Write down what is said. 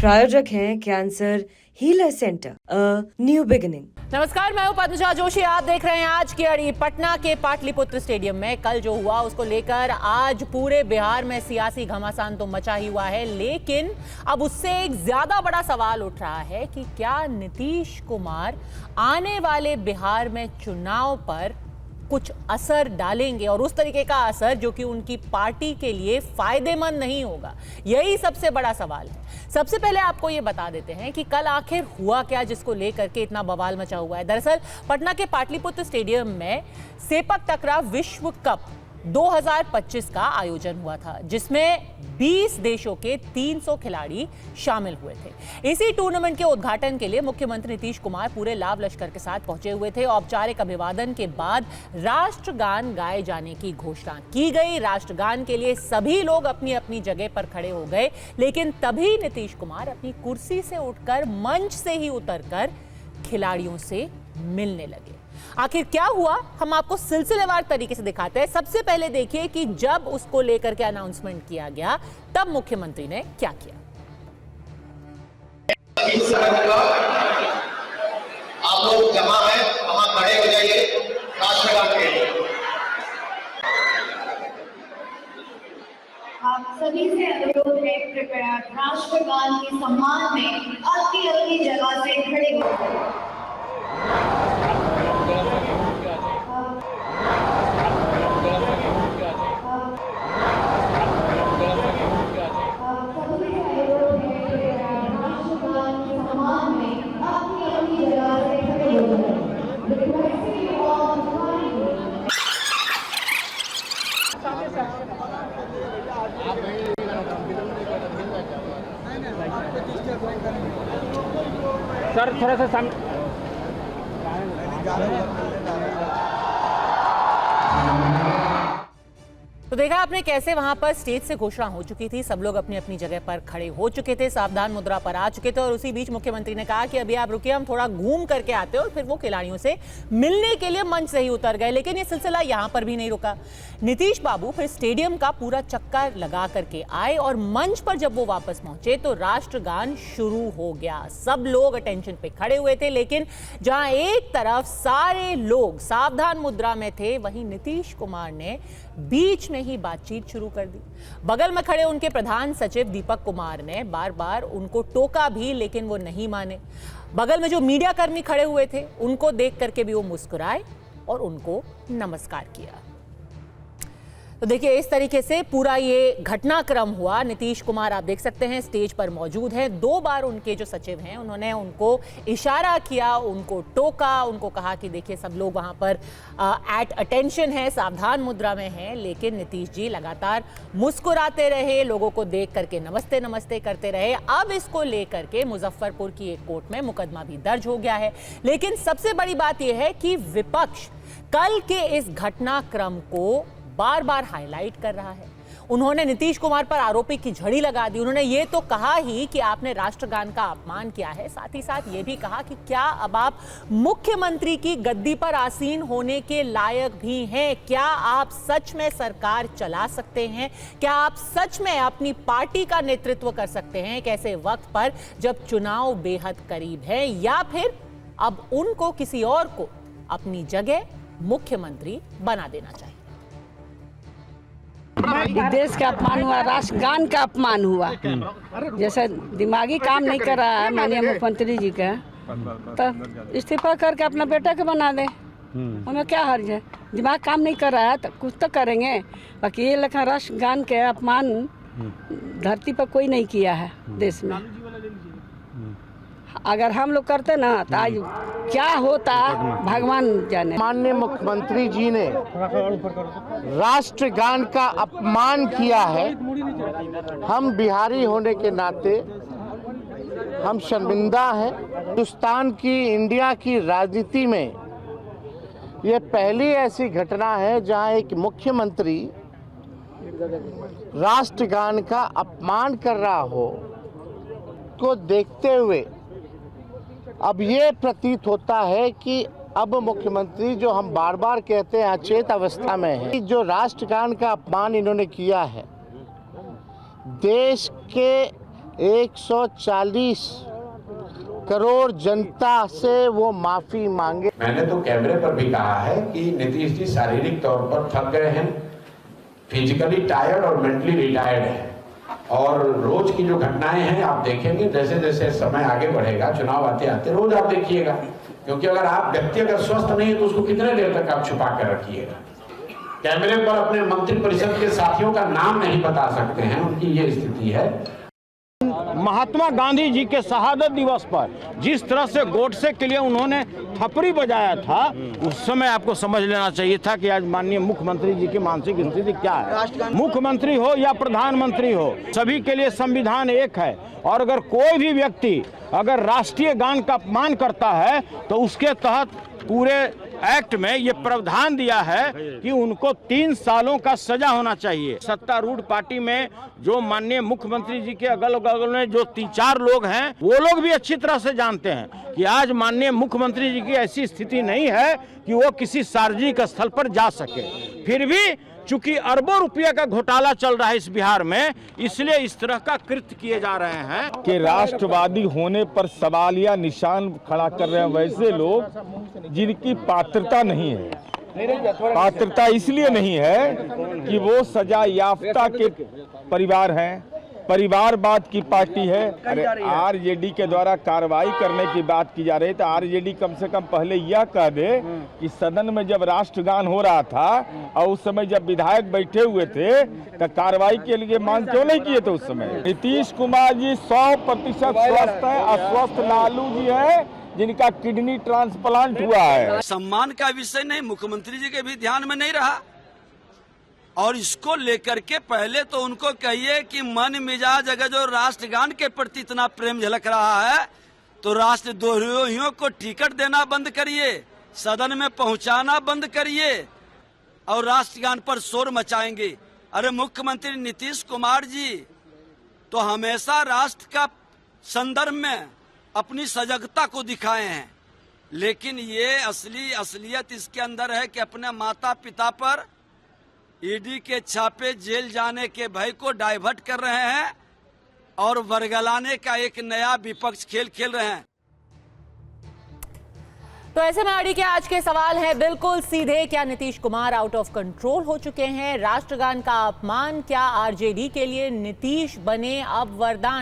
प्रायोजक हैं cancer healer centre, new beginning. नमस्कार, मैं हूं पद्मजा जोशी। आप देख रहे हैं आज की अड़ी। पटना के पाटलिपुत्र स्टेडियम में कल जो हुआ उसको लेकर आज पूरे बिहार में सियासी घमासान तो मचा ही हुआ है, लेकिन अब उससे एक ज्यादा बड़ा सवाल उठ रहा है कि क्या नीतीश कुमार आने वाले बिहार में चुनाव पर कुछ असर डालेंगे, और उस तरीके का असर जो कि उनकी पार्टी के लिए फायदेमंद नहीं होगा। यही सबसे बड़ा सवाल है। सबसे पहले आपको ये बता देते हैं कि कल आखिर हुआ क्या जिसको लेकर के इतना बवाल मचा हुआ है। दरअसल पटना के पाटलिपुत्र स्टेडियम में सेपक टकराव विश्व कप 2025 का आयोजन हुआ था, जिसमें 20 देशों के 300 खिलाड़ी शामिल हुए थे। इसी टूर्नामेंट के उद्घाटन के लिए मुख्यमंत्री नीतीश कुमार पूरे लाव लश्कर के साथ पहुंचे हुए थे। औपचारिक अभिवादन के बाद राष्ट्रगान गाए जाने की घोषणा की गई। राष्ट्रगान के लिए सभी लोग अपनी अपनी जगह पर खड़े हो गए, लेकिन तभी नीतीश कुमार अपनी कुर्सी से उठकर मंच से ही उतरकर खिलाड़ियों से मिलने लगे। आखिर क्या हुआ, हम आपको सिलसिलेवार तरीके से दिखाते हैं। सबसे पहले देखिए कि जब उसको लेकर के अनाउंसमेंट किया गया तब मुख्यमंत्री ने क्या किया। आप लोग जमा है, वहां खड़े हो जाइए राष्ट्रगान के लिए। आप सभी से अनुरोध है, कृपया राष्ट्रगान के सम्मान में अपनी अपनी जगह से खड़े हो। सर थोड़ा सा सामने। तो देखा आपने कैसे वहां पर स्टेज से घोषणा हो चुकी थी, सब लोग अपनी अपनी जगह पर खड़े हो चुके थे, सावधान मुद्रा पर आ चुके थे, और उसी बीच मुख्यमंत्री ने कहा कि अभी आप रुकिए, हम थोड़ा घूम करके आते हैं, और फिर वो खिलाड़ियों से मिलने के लिए मंच से ही उतर गए। लेकिन ये सिलसिला यहां पर भी नहीं रुका। नीतीश बाबू फिर स्टेडियम का पूरा चक्कर लगा करके आए, और मंच पर जब वो वापस पहुंचे तो राष्ट्रगान शुरू हो गया। सब लोग अटेंशन पे खड़े हुए थे, लेकिन जहां एक तरफ सारे लोग सावधान मुद्रा में थे, वहीं नीतीश कुमार ने बीच में ही बातचीत शुरू कर दी। बगल में खड़े उनके प्रधान सचिव दीपक कुमार ने बार बार उनको टोका भी, लेकिन वो नहीं माने। बगल में जो मीडिया कर्मी खड़े हुए थे उनको देख करके भी वो मुस्कुराए और उनको नमस्कार किया। तो देखिए इस तरीके से पूरा ये घटनाक्रम हुआ। नीतीश कुमार आप देख सकते हैं स्टेज पर मौजूद हैं। 2 बार उनके जो सचिव हैं उन्होंने उनको इशारा किया, उनको टोका, उनको कहा कि देखिए सब लोग वहां पर एट अटेंशन है, सावधान मुद्रा में हैं, लेकिन नीतीश जी लगातार मुस्कुराते रहे, लोगों को देख करके नमस्ते नमस्ते करते रहे। अब इसको लेकर के मुजफ्फरपुर की एक कोर्ट में मुकदमा भी दर्ज हो गया है। लेकिन सबसे बड़ी बात यह है कि विपक्ष कल के इस घटनाक्रम को बार बार हाईलाइट कर रहा है। उन्होंने नीतीश कुमार पर आरोपी की झड़ी लगा दी। उन्होंने ये तो कहा ही कि आपने राष्ट्रगान का अपमान किया है, साथ ही साथ ये भी कहा कि क्या अब आप मुख्यमंत्री की गद्दी पर आसीन होने के लायक भी हैं? क्या आप सच में सरकार चला सकते हैं? क्या आप सच में अपनी पार्टी का नेतृत्व कर सकते हैं एक ऐसे वक्त पर जब चुनाव बेहद करीब है? या फिर अब उनको किसी और को अपनी जगह मुख्यमंत्री बना देना चाहिए? देश का अपमान हुआ, राष्ट्रगान का अपमान हुआ। जैसे दिमागी काम नहीं कर रहा है माननीय मुख्यमंत्री जी का, तो इस्तीफा करके अपना बेटा के बना दे, उनमें क्या हर्ज है? दिमाग काम नहीं कर रहा है तो कुछ तो करेंगे। बाकी ये लिखा राष्ट्रगान के अपमान धरती पर कोई नहीं किया है देश में। अगर हम लोग करते ना तो आज क्या होता भगवान जाने। माननीय मुख्यमंत्री जी ने राष्ट्रगान का अपमान किया है। हम बिहारी होने के नाते हम शर्मिंदा हैं। हिंदुस्तान की, इंडिया की राजनीति में ये पहली ऐसी घटना है जहां एक मुख्यमंत्री राष्ट्रगान का अपमान कर रहा हो को देखते हुए अब ये प्रतीत होता है कि अब मुख्यमंत्री, जो हम बार बार कहते हैं अचेत अवस्था में है, जो राष्ट्रगान का अपमान इन्होंने किया है, देश के 140 करोड़ जनता से वो माफी मांगे। मैंने तो कैमरे पर भी कहा है कि नीतीश जी शारीरिक तौर पर थक गए हैं, फिजिकली टायर्ड और मेंटली रिटायर्ड हैं, और रोज की जो घटनाएं हैं आप देखेंगे, जैसे जैसे समय आगे बढ़ेगा, चुनाव आते आते रोज आप देखिएगा, क्योंकि अगर आप व्यक्ति अगर स्वस्थ नहीं है तो उसको कितने देर तक आप छुपा कर रखिएगा। कैमरे पर अपने मंत्रिपरिषद के साथियों का नाम नहीं बता सकते हैं, उनकी ये स्थिति है। महात्मा गांधी जी के शहादत दिवस पर जिस तरह से गोडसे के लिए उन्होंने थपड़ी बजाया था, उस समय आपको समझ लेना चाहिए था कि आज माननीय मुख्यमंत्री जी की मानसिक स्थिति क्या है। मुख्यमंत्री हो या प्रधानमंत्री हो, सभी के लिए संविधान एक है, और अगर कोई भी व्यक्ति अगर राष्ट्रीय गान का अपमान करता है तो उसके तहत पूरे एक्ट में ये प्रावधान दिया है कि उनको 3 सालों का सजा होना चाहिए। सत्तारूढ़ पार्टी में जो माननीय मुख्यमंत्री जी के अगल बगल में जो 3-4 लोग हैं, वो लोग भी अच्छी तरह से जानते हैं कि आज माननीय मुख्यमंत्री जी की ऐसी स्थिति नहीं है कि वो किसी सार्वजनिक स्थल पर जा सके। फिर भी चूंकि अरबों रुपये का घोटाला चल रहा है इस बिहार में, इसलिए इस तरह का कृत्य किए जा रहे हैं कि राष्ट्रवादी होने पर सवाल या निशान खड़ा कर रहे हैं वैसे लोग जिनकी पात्रता नहीं है। पात्रता इसलिए नहीं है कि वो सजा याफ्ता के परिवार हैं, परिवारवाद की पार्टी है। अरे आरजेडी के द्वारा कार्रवाई करने की बात की जा रही है तो आरजेडी कम से कम पहले यह कह दे कि सदन में जब राष्ट्रगान हो रहा था और उस समय जब विधायक बैठे हुए थे तो कार्रवाई के लिए मांग क्यों नहीं किए थे उस समय। नीतीश कुमार जी 100% स्वस्थ है, अस्वस्थ लालू जी है जिनका किडनी ट्रांसप्लांट हुआ है। सम्मान का विषय नहीं, मुख्यमंत्री जी के भी ध्यान में नहीं रहा, और इसको लेकर के पहले तो उनको कहिए कि मन मिजाज अगर जो राष्ट्रगान के प्रति इतना प्रेम झलक रहा है तो राष्ट्रद्रोहियों को टिकट देना बंद करिए, सदन में पहुंचाना बंद करिए और राष्ट्रगान पर शोर मचाएंगे। अरे मुख्यमंत्री नीतीश कुमार जी तो हमेशा राष्ट्र का संदर्भ में अपनी सजगता को दिखाए हैं, लेकिन ये असलियत इसके अंदर है कि अपने माता पिता पर ईडी के छापे, जेल जाने के भय को डाइवर्ट कर रहे हैं और वर्गलाने का एक नया विपक्ष खेल खेल रहे हैं। तो ऐसे में आरडी के आज के सवाल हैं बिल्कुल सीधे, क्या Nitish Kumar out of control हो चुके हैं? राष्ट्रगान का अपमान क्या आरजेडी के लिए नीतीश बने अब वरदान?